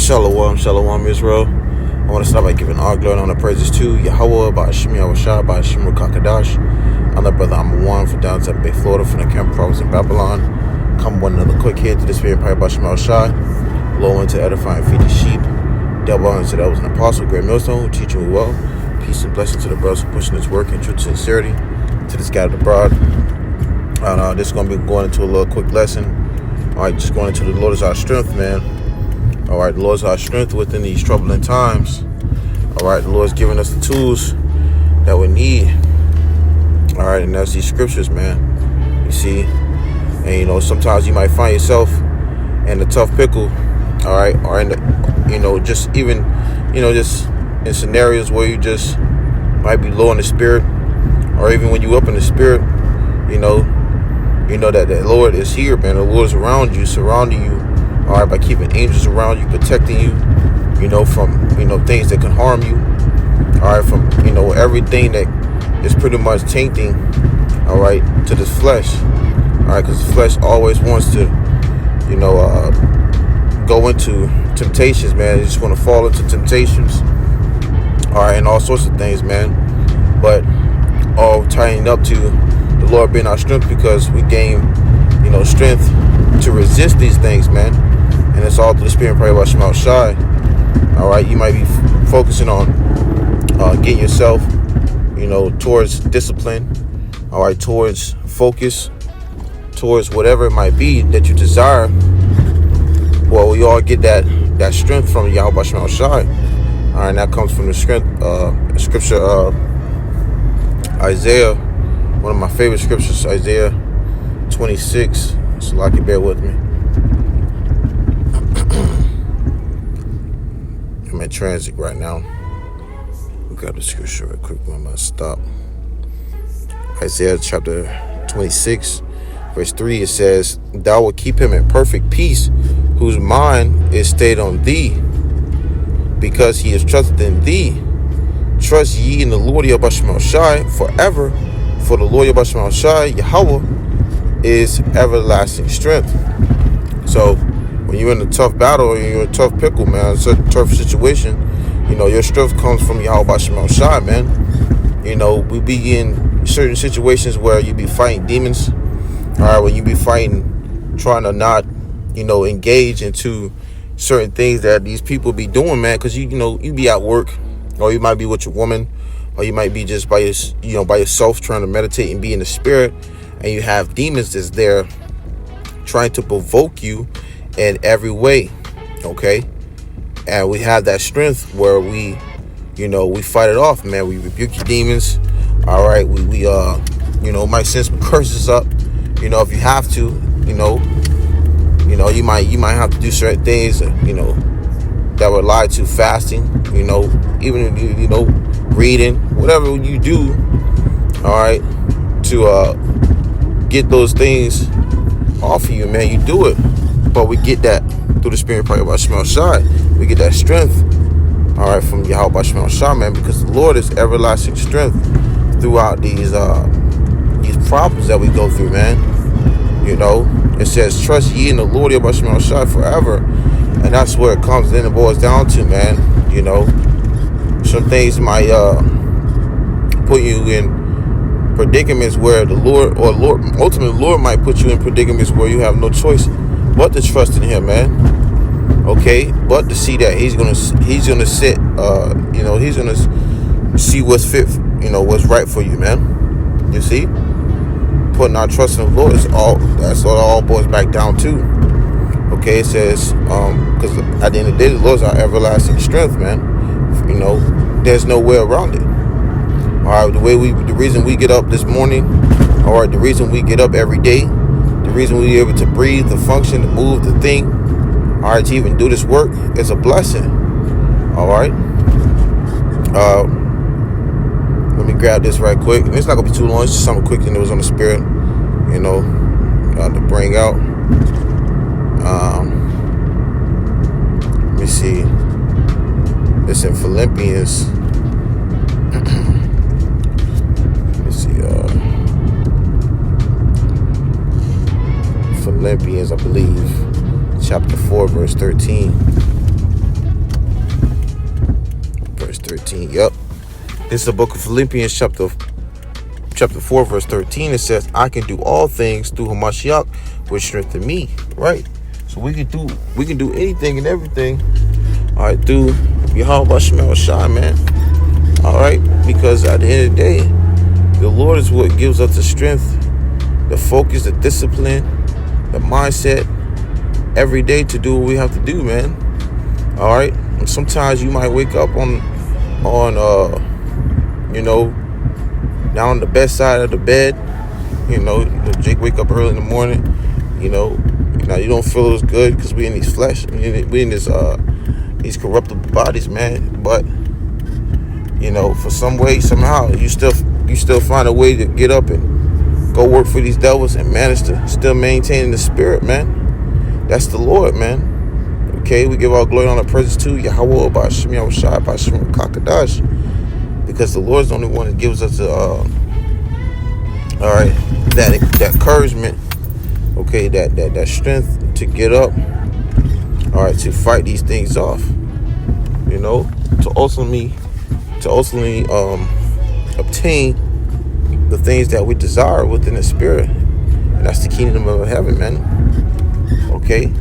Shalom, shalom, Israel. I want to start by giving all glory and honor praises to YAHAWAH, BAHASHAM, BAHASHAM, QADASH. I'm the brother Ahmawan from down Tampa Bay, Florida, from the camp province in Babylon. Come one another quick here to this very prayer by YAHAWASHI. Low into edifying, feed the sheep. Double honor to that was an apostle, great millstone, who teach me well. Peace and blessing to the brothers who pushing this work in truth and sincerity. To this guy abroad. This is going to be going into a little quick lesson. All right, just going into the Lord is our strength, man. All right, the Lord is our strength within these troubling times. All right, the Lord's giving us the tools that we need. All right, and that's these scriptures, man. You see, and sometimes you might find yourself in a tough pickle. All right, or in the, just even, just in scenarios where you just might be low in the spirit, or even when you up in the spirit, that the Lord is here, man. The Lord is around you, surrounding you. All right, by keeping angels around you, protecting you, from, things that can harm you. All right, from, everything that is pretty much tainting, all right, to this flesh. All right, because the flesh always wants to, go into temptations, man. They just want to fall into temptations. All right, and all sorts of things, man. But all tying up to the Lord being our strength, because we gain, strength to resist these things, man. And it's all through the spirit and prayer by YAHAWASHI. All right, you might be focusing on getting yourself, towards discipline. All right, towards focus, towards whatever it might be that you desire. Well, we all get that strength from YAHAWASHI. All right, and that comes from the scripture Isaiah, one of my favorite scriptures, Isaiah 26. So I can bear with me. I'm in transit right now. We'll grab the scripture real quick when I'm going to stop. Isaiah chapter 26, verse 3, it says, "Thou wilt keep him in perfect peace, whose mind is stayed on thee, because he is trusted in thee. Trust ye in the Lord YAHAWASHI forever, for the Lord YAHAWASHI, Yahweh, is everlasting strength." So when you're in a tough battle or you're in a tough pickle, man, it's a tough situation, your strength comes from YAHAWASHI, man. We be in certain situations where you be fighting demons. All right, when you be fighting, trying to not, engage into certain things that these people be doing, man, because you be at work, or you might be with your woman, or you might be just by by yourself trying to meditate and be in the spirit, and you have demons that's there trying to provoke you in every way. Okay, and we have that strength where we fight it off, man. We rebuke your demons. All right, we might send some curses up, if you have to, you might have to do certain things, that would lie to fasting, even reading, whatever you do, all right, to get those things off of you, man. You do it, but we get that through the spirit prayer by YAHAWASHI. We get that strength, all right, from YAHWAH by YAHAWASHI, man, because the Lord is everlasting strength throughout these problems that we go through, man. It says, "Trust ye in the Lord YAHAWASHI forever," and that's where it comes in and boils down to, man. Some things might put you in predicaments where ultimately the Lord might put you in predicaments where you have no choice but to trust in Him, man. Okay, but to see that He's gonna sit, He's gonna see what's fit, what's right for you, man. You see, putting our trust in the Lord that's what it all boils back down to. Okay, it says, because at the end of the day, the Lord is our everlasting strength, man. There's no way around it. All right, the reason we get up this morning, all right, the reason we get up every day, the reason we're able to breathe, to function, to move, to think, all right, to even do this work, is a blessing. All right. Let me grab this right quick. And it's not gonna be too long. It's just something quick that was on the spirit, to bring out. Let me see. It's in Philippians. Let me see. Philippians, I believe, chapter 4, verse 13. verse 13. Yep. This is the book of Philippians chapter 4, verse 13. It says, I can do all things through Hamashiach, which strengthen me. Right? So we can do anything and everything. All right, through YAHAWASHI, man. All right, because at the end of the day, the Lord is what gives us the strength, the focus, the discipline, the mindset every day to do what we have to do, man. All right, and sometimes you might wake up on down on the best side of the bed. Jake wake up early in the morning. Now you don't feel as good because we in these flesh, we in these corruptible bodies, man. But for some way, somehow, you still find a way to get up and go work for these devils and manage to still maintain the spirit, man. That's the Lord, man. Okay, we give all glory on the praises to YAHAWAH, BAHASHAM, BAHASHAM, QADASH, because the Lord's the only one that gives us that encouragement, okay, that strength to get up, all right, to fight these things off, to ultimately obtain the things that we desire within the spirit, and that's the kingdom of heaven, man. Okay,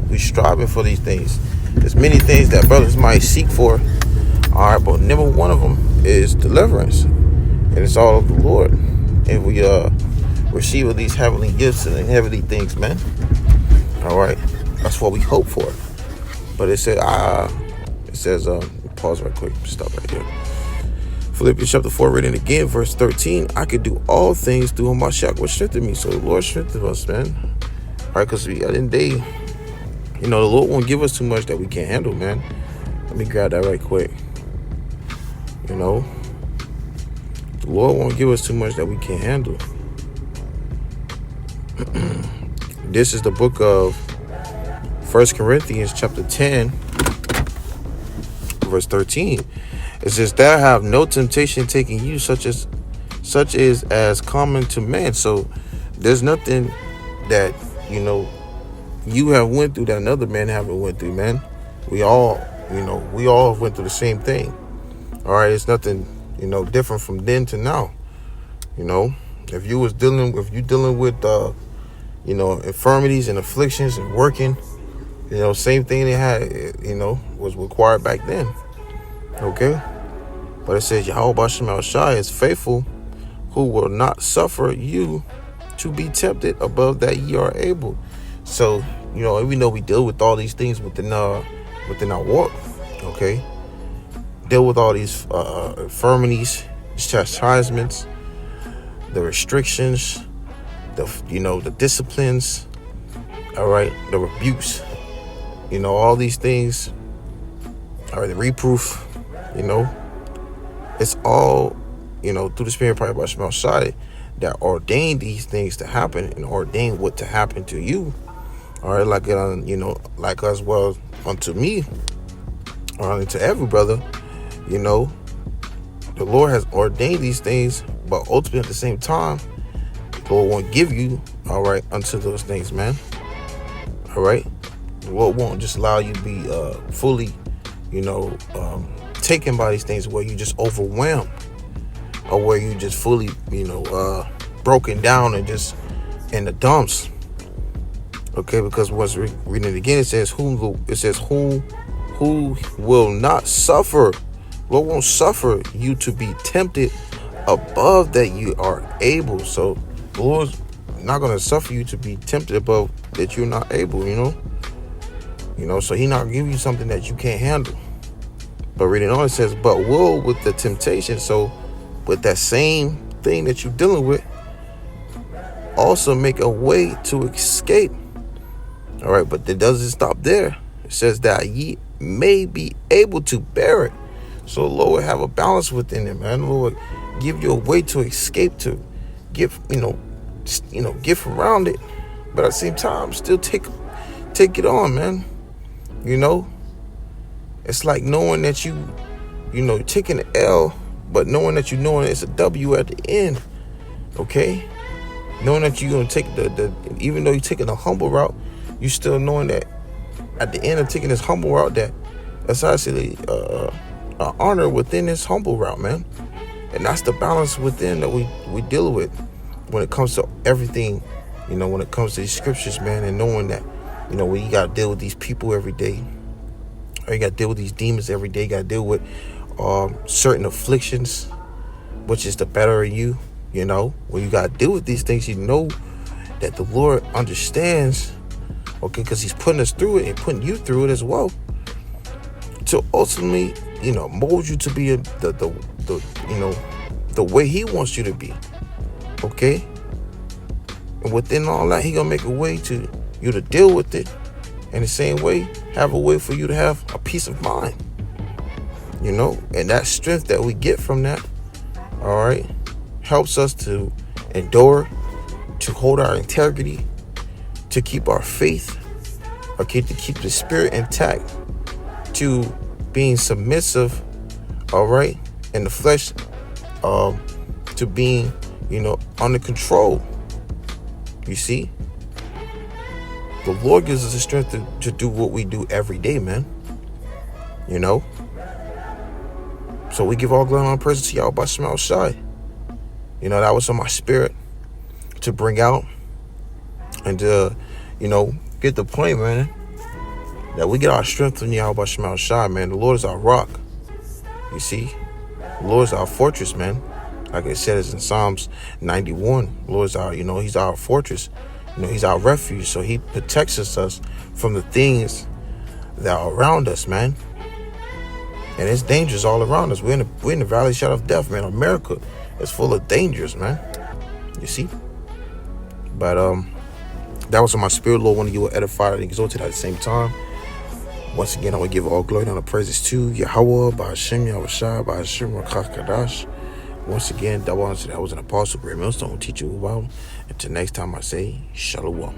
we striving for these things. There's many things that brothers might seek for, all right, but never one of them is deliverance, and it's all of the Lord. And we receive these heavenly gifts and heavenly things, man. All right, that's what we hope for. But it says pause right quick, stop right here. Philippians chapter 4, reading again, verse 13. I can do all things through Hamashiach, which strengthened me. So the Lord strengthened us, man. All right, because at the end of the day, the Lord won't give us too much that we can't handle, man. Let me grab that right quick. The Lord won't give us too much that we can't handle. This is the book of 1 Corinthians chapter 10, verse 13. It says, "Thou have no temptation taking you such is as common to man." So there's nothing that you have went through that another man haven't went through, man. We all went through the same thing. All right, it's nothing different from then to now. If you dealing with infirmities and afflictions and working, same thing they had, was required back then. Okay, but it says YAHAWASHI is faithful, who will not suffer you to be tempted above that ye are able. So even though we deal with all these things within our walk, okay, deal with all these infirmities, chastisements, the restrictions, the disciplines, all right, the rebukes, all these things, all right, the reproof, it's all through the Spirit by Shai that ordained these things to happen and ordained what to happen to you. All right, like as well unto me, or to every brother. The Lord has ordained these things, but ultimately at the same time, the Lord won't give you, all right, unto those things, man. All right, the Lord won't just allow you to be fully, taken by these things where you just overwhelmed, or where you just fully, broken down and just in the dumps. Okay, because once reading it again, it says who will not suffer. Lord won't suffer you to be tempted above that you are able. So the Lord's not going to suffer you to be tempted above that you're not able, so He not give you something that you can't handle. But reading on, it says, but will with the temptation. So with that same thing that you're dealing with, also make a way to escape. All right, but it doesn't stop there. It says that ye may be able to bear it. So the Lord will have a balance within it, man. The Lord give you a way to escape, to get around it, but at the same time still take it on, man. It's like knowing that you taking the L, but knowing that knowing it's a W at the end. Okay, knowing that you're gonna take the even though you're taking a humble route, you still knowing that at the end of taking this humble route, that's actually honor within this humble route, man. And that's the balance within that we deal with when it comes to everything, when it comes to these scriptures, man, and knowing that, when you got to deal with these people every day, or you got to deal with these demons every day, you got to deal with certain afflictions, which is the better in you, when you got to deal with these things, that the Lord understands, okay, because he's putting us through it and putting you through it as well, to ultimately, mold you to be the way he wants you to be, okay? And within all that, he gonna make a way to you to deal with it, and the same way, have a way for you to have a peace of mind, and that strength that we get from that, all right, helps us to endure, to hold our integrity, to keep our faith, okay, to keep the spirit intact, to being submissive, all right, in the flesh, to being, under control. You see, the Lord gives us the strength to do what we do every day, man. So we give all glory and praise to YAHAWASHI. That was on my spirit to bring out and to, get the point, man, that we get our strength from YAHAWASHI, man. The Lord is our rock. You see, the Lord is our fortress, man. Like I said, it's in Psalms 91. The Lord is our, he's our fortress. He's our refuge. So he protects us from the things that are around us, man. And it's dangerous all around us. We're in the valley shadow of death, man. America is full of dangers, man. You see? But that was on my spirit. Lord, one of you will edify and exalted at the same time. Once again, I will give all glory and all the praises to Yahawah, BAHASHAM, YAHWASHI, BAHASHAM, QADASH. Once again, that was an apostle, great millstone, teacher, about. Until next time, I say, Shalom.